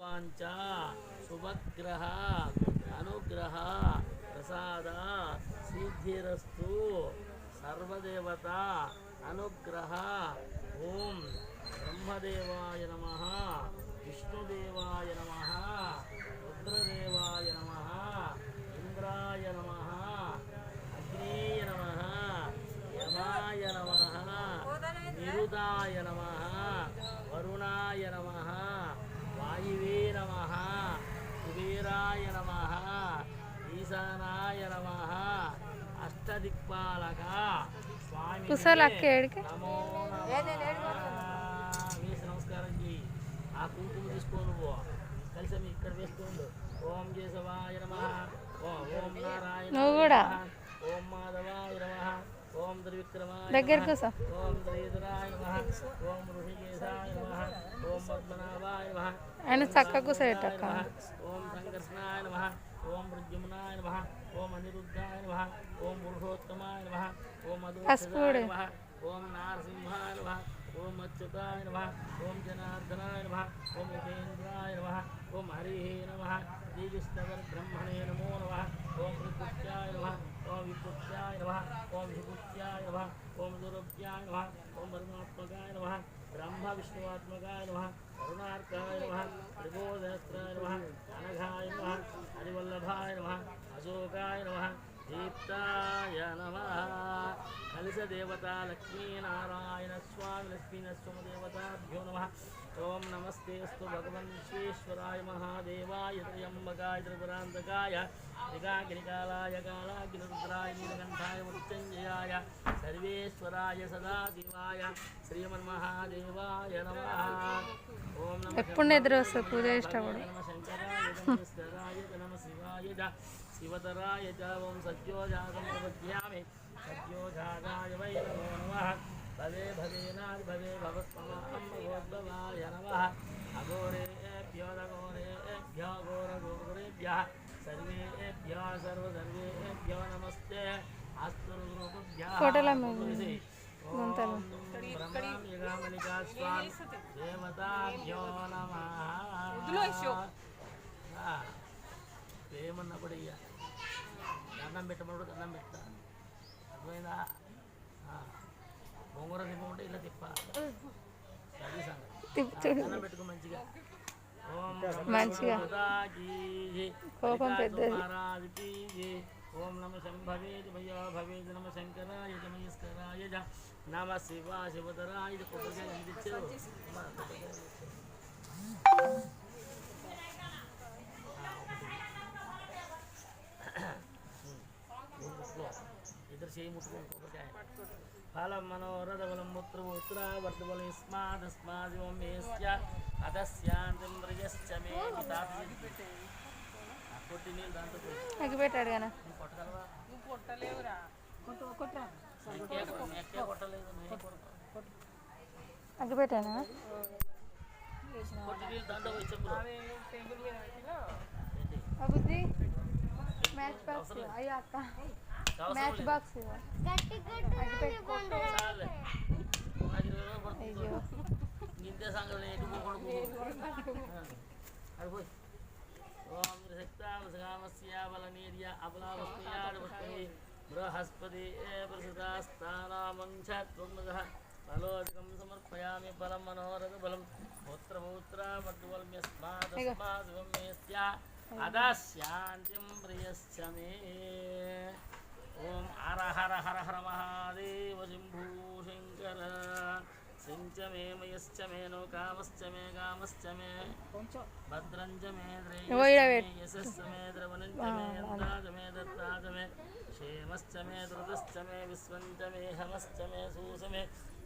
वांच शुभग्रह अनुग्रह प्रसाद सिद्धिरस्तु सर्वदेवता अनुग्रह ओं ब्रह्मदेवाय नमः विष्णुदेवाय नमः रुद्रदेवाय नमः इंद्राय नमः अग्नेय नमः यमाय नमः निरुदाय नमः वरुणाय नमः वायुवे नमः कुबेराय नमः ईशानाय नमः अष्टदिक्पालक स्वामी नमो వేసి నమస్కారం చేయి ఆ కుంకుమ తీసుకో నువ్వు కలిసి మీ ఇక్కడ వేస్తుండు ఓం కేశవాయ నమః ఓం నారాయణ ఓం మాధవాయ నమః ఓం త్రివిక్రమాయ నమః ఓం శ్రీధరాయ నమః ఓం ఋషికేశాయ నమః ఓం పద్మనాభాయ నమః ఆయన చక్కగా సేటక ఓం సంకర్షణాయ నమః ఓం ప్రద్యుమ్నాయ నమః ఓం అనిరుద్ధాయ నమః ఓం పురుషోత్తమాయ నమః ఓం మధుసూదనాయ నమః ఓం నారసింహాయ నమః ओम अच्युताय नमः ओम जनार्दनाय नमः ओम उपेन्द्राय नमः ओम हरिः नमः देवीस्तवर ब्रह्मणे नमो नमः ओम ऋतुभ्याय नमः ओम विपुत्याय नमः ओम विपुत्याय नमः ओम दुर्भ्याय नमः ओम वरुणात्मकाय नमः ब्रह्म विष्णुवात्मकाय नमः करुणार्काय नमः त्रिभुवनस्त्राय नमः अनघाय नमः हरिवल्लभाय नमः अशोकाय नमः दीप्ताय नमः कलश देवता लक्ष्मी नारायण स्वामी लक्ष्मी नरसिंहदेवताभ्यो नमः ओम नमस्तेस्तु भगवन् विश्वेश्वराय महादेवाय त्र्यंबकाय त्रिपुरान्तकाय त्रिकाग्निकालाय कालाग्निरुद्राय नीलकण्ठाय मृत्युञ्जयाय सर्वेश्वराय सदाशिवाय श्रीमन्महादेवाय नमः ओम नमः शंकराय नमः शिवाय शिवतराय च ओं सज्जोजातं प्रपद्यामि सज्जोजाताय वै नमो नमः भवे भवेनादि भवे भवत्ममां भगवद्भवाय नमः अघोरेभ्यो दघोरेभ्यो घोरघोरेभ्यः सर्वेभ्यो सर्वसर्वेभ्यो नमस्ते अस्तु रूपभ्यः ब्रह्मलिका स्वामी देवताभ्यो नमः ఏమన్నప్పుడు ఇక దండం పెట్టమన్నప్పుడు దండం పెడతా అర్థమైందా బొంగర తిప్పమంటే ఇలా తిప్పాలి అది సంగతి దండం పెట్టుకో మంచిగా ఓం కోపం పెద్దది ఓం నమ శంభవే భయో భవే నమ శంకరాయ మహేశ్వరాయ నమ శివ శివతరాయ కొబ్బరికాయ అందించారు इधर से ही मुट्ठी को क्या है फलम मनोरथ बलम पुत्र पुत्रा वर्धबल इस्मादस्मादिमेस्या अदस्यांद्रयश्च मे पिताति कोटी नील दांत को आगे పెట్టాడు గానా నీ కొట్టగలవా నువ్వు కొట్టలేవురా కొట్టరా నెక్కే కొట్టలేదు నేను కొట్టు ఆగే పెట్టానా కోటి నీల్ దాంత పోయి చెప్పు అవే టేబుల్ మీద పెట్టినా అబుద్ధి మ్యాచ్ బాక్స్ అయ్యా అక్క మ్యాచ్ బాక్స్ గట్టి గట్టి పెట్టుకోండి చాలే నాకు 20 రూపాయలు పడుతుంది అయ్యో ఇంతే సంగతి ఎటు పోకొడు అది పోయి ఓం శక్తావసగామస్య బలనీర్య అబలావస్యాడ వస్తై బృహస్పతి ప్రసిదాస్థానామంఛత్వమగః బలోదికం సమర్పయామి బలం మనోరథ బలం పుత్రపౌత్ర మద్వల్మ్యస్మాదస్మాద్వమేస్య अदास्यांतिं प्रियश्च मे ओम हर हर हर हर महादेव शंभू शंकर सिंच मे मयश्च मे नो कामश्च मे भद्रञ्च मे यशश्च मे द्रवणञ्च मे यन्त्राच मे दत्ताच मे क्षेमश्च मे द्रुतश्च मे विश्वञ्च मे हमश्च मे सूस मे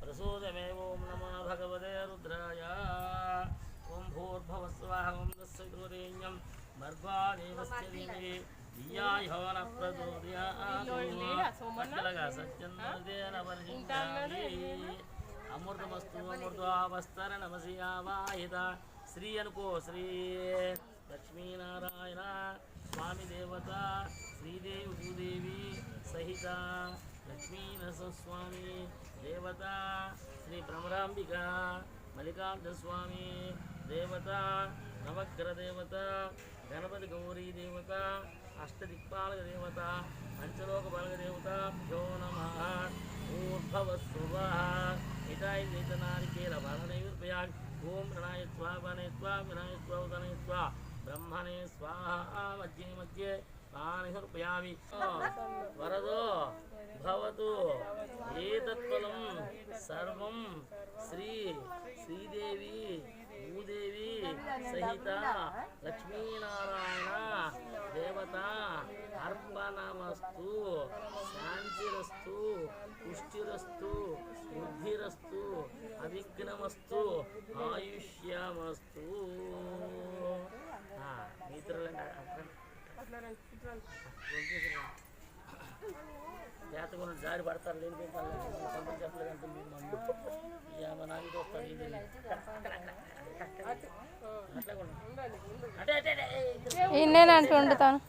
प्रसूत मे ओम नमो भगवते रुद्राय ओम भूर्भुवस्सुवः ओम तत्सवितुर्वरेण्यं भर्गोदेवस्य धीमहि धियो न प्रचोदयात् पट्टलगा सत्यन्तेन वर्षिष्यामि अमृतमस्तु अमृतोऽवस्तर नमसि आवाहित श्री अनुको श्री लक्ष्मीनारायण स्वामी देवता श्रीदेवी भूदेवी सहित लक्ष्मी नरसिंहस्वामी देवता श्री भ्रमरांबिका मल्लिकार्जुन स्वामी देवता నవగ్రహ దేవత గణపతి గౌరీ దేవత అష్టదిక్పాలక దేవత పంచలోక బలగ దేవతాభ్యో నమః ఊర్ధ్వస్వః మిఠాయి నేతనారికేల భరణైర్పయాగ్ ఓం ప్రణాయ స్వా వనే స్వా వినాయ స్వా ఉదనే స్వా బ్రహ్మణే స్వాహా మధ్యే మధ్యే పానిహర్పయామి వరదో భవతు ఏతత్ఫలం సర్వం శ్రీదేవి భూదేవి సహిత లక్ష్మీనారాయణ దేవత అర్పణమస్తు శాంతిరస్తు పుష్టిరస్తు వృద్ధిరస్తు అవిఘ్నమస్తు ఆయుష్యమస్తు. జాతకులు జారి పడతారు లేని చెప్పలేదంటే నాకు వస్తాడు ఇన్నేనంటే వండుతాను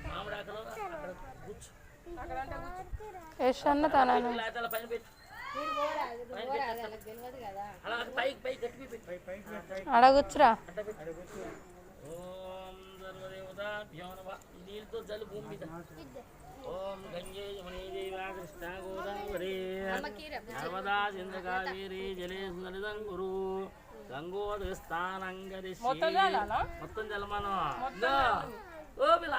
మామిడాకలో అక్కడ కూర్చు యశ్ అన్న తన పైన పెట్టు అలా పైకి గట్టి అడ కూర్చురా. ఓం సర్వదేవతాభ్యో నమః. నీళ్ళతో జల్లు భూమి మీద. ఓం గంగే యమునే దేవా కృష్ణ గోదావరి నర్మదా సింధు కావేరి జలే సుందరిదం గురు గంగోదస్తానం గరిష్యే. మొత్తం జలమానం ఓ పిల్ల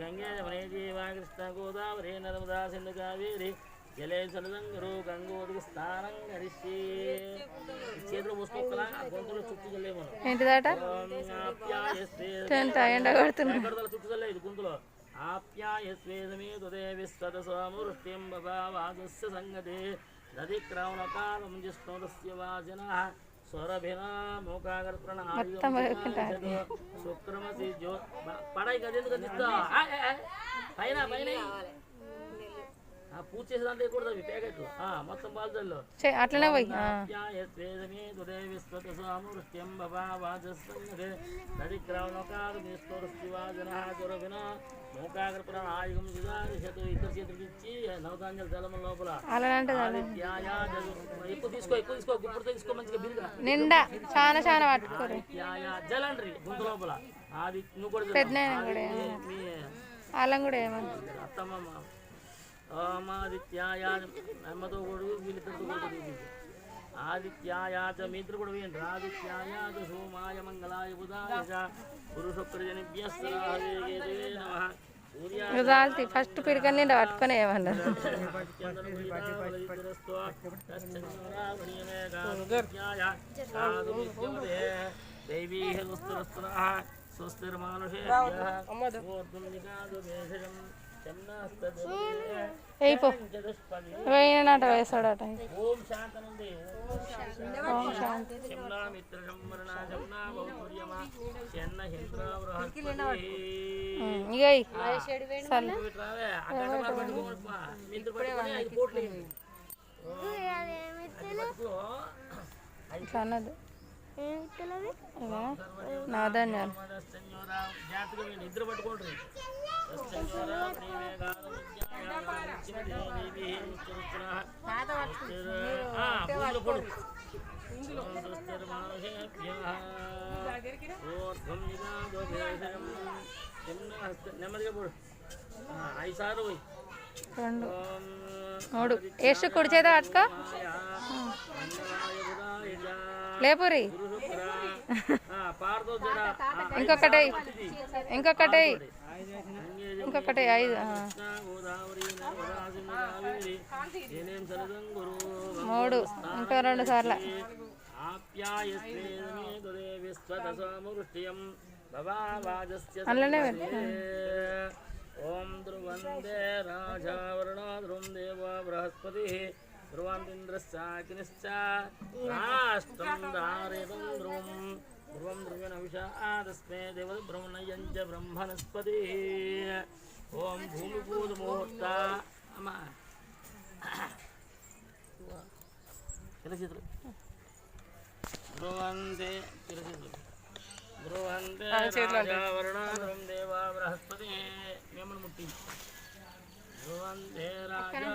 గంగే యమునే దేవా కృష్ణ గోదావరి నర్మదా సింధు కావేరి జలే సరదం గురు గంగోదికి స్నానం గరిష్యే. చేతులు మూసుకోకలా గొంతులో చుట్టూ చల్లేమను ఏంటిదట ఎండ కొడుతున్నా చుట్టూ చల్లే ఇది గొంతులో ఆప్యాయస్వేదమే తుదే విశ్వతసోమృష్టిం బభావాదస్య సంగతే దది క్రౌణకాలం జిష్ణురస్య వాజిన స్వరభినా మోకాగర్ప్రణ శుక్రమసి జ్యో పడాయి కదెందుకు అందిస్తా పైన పైన పూజ చేసేదాంట్లో కూడా ప్యాకెట్లు మొత్తం బాల్జల్లో అట్లనే పోయి ఇద్దరు చేతులకి ఇచ్చి నవధాన్యాల జలం లోపల ఎక్కువ తీసుకో గుప్పుడు తీసుకో మంచిగా బిరుగా నిండా చాలా చాలా పట్టుకోరు జలండ్రి గుంత లోపల అది నువ్వు కూడా పెద్ద అల్లం కూడా ఏమన్నా అత్తమ్మ ఓమాదిత్యాయ అమ్మతో కూడా వీళ్ళిద్దరితో కూడా ఆదిత్యాయ మీ ఇద్దరు కూడా వేయండి. ఆదిత్యాయ సోమాయ మంగళాయ బుధాయ పురుషప్రజనిభ్యస్తు ఫస్ట్ పిడికల్ నిండా పట్టుకొని ఏమన్నారు దైవీ స్వస్తిర్మానుషే వేయనట వేసాడట. ఓం శాంతి ఓం శాంతి అన్నది నాధాన్యాలు ఇద్దరు పట్టుకోండి. నెమ్మదిగా పోడు 5 సార్లు పోయి 2 3 వేసి కుడి చేత పట్టుకో లేపురి ఇంకొకటి 5 3 ఇంకా 2 సార్లు అలానే ఓం ధ్రువందే రాజావరుణో ధ్రువం దేవో బృహస్పతి ధ్రువంతింద్రశ్చాగ్నిశ్చ రాష్ట్రం దారేదం ధ్రువం ధ్రువం ధ్రువేణ విషాదస్మే దేవ బ్రహ్మణయంచ బ్రహ్మణస్పతి. ఓం భూమి పూజ ముహూర్త అమ్మా చిరచేతులు ధ్రువంతే చిరచేతులు ధ్రువంతే రాజావరుణం దేవా బృహస్పతి మిమ్మల్ని ముట్టి ధ్రువంతే రాజా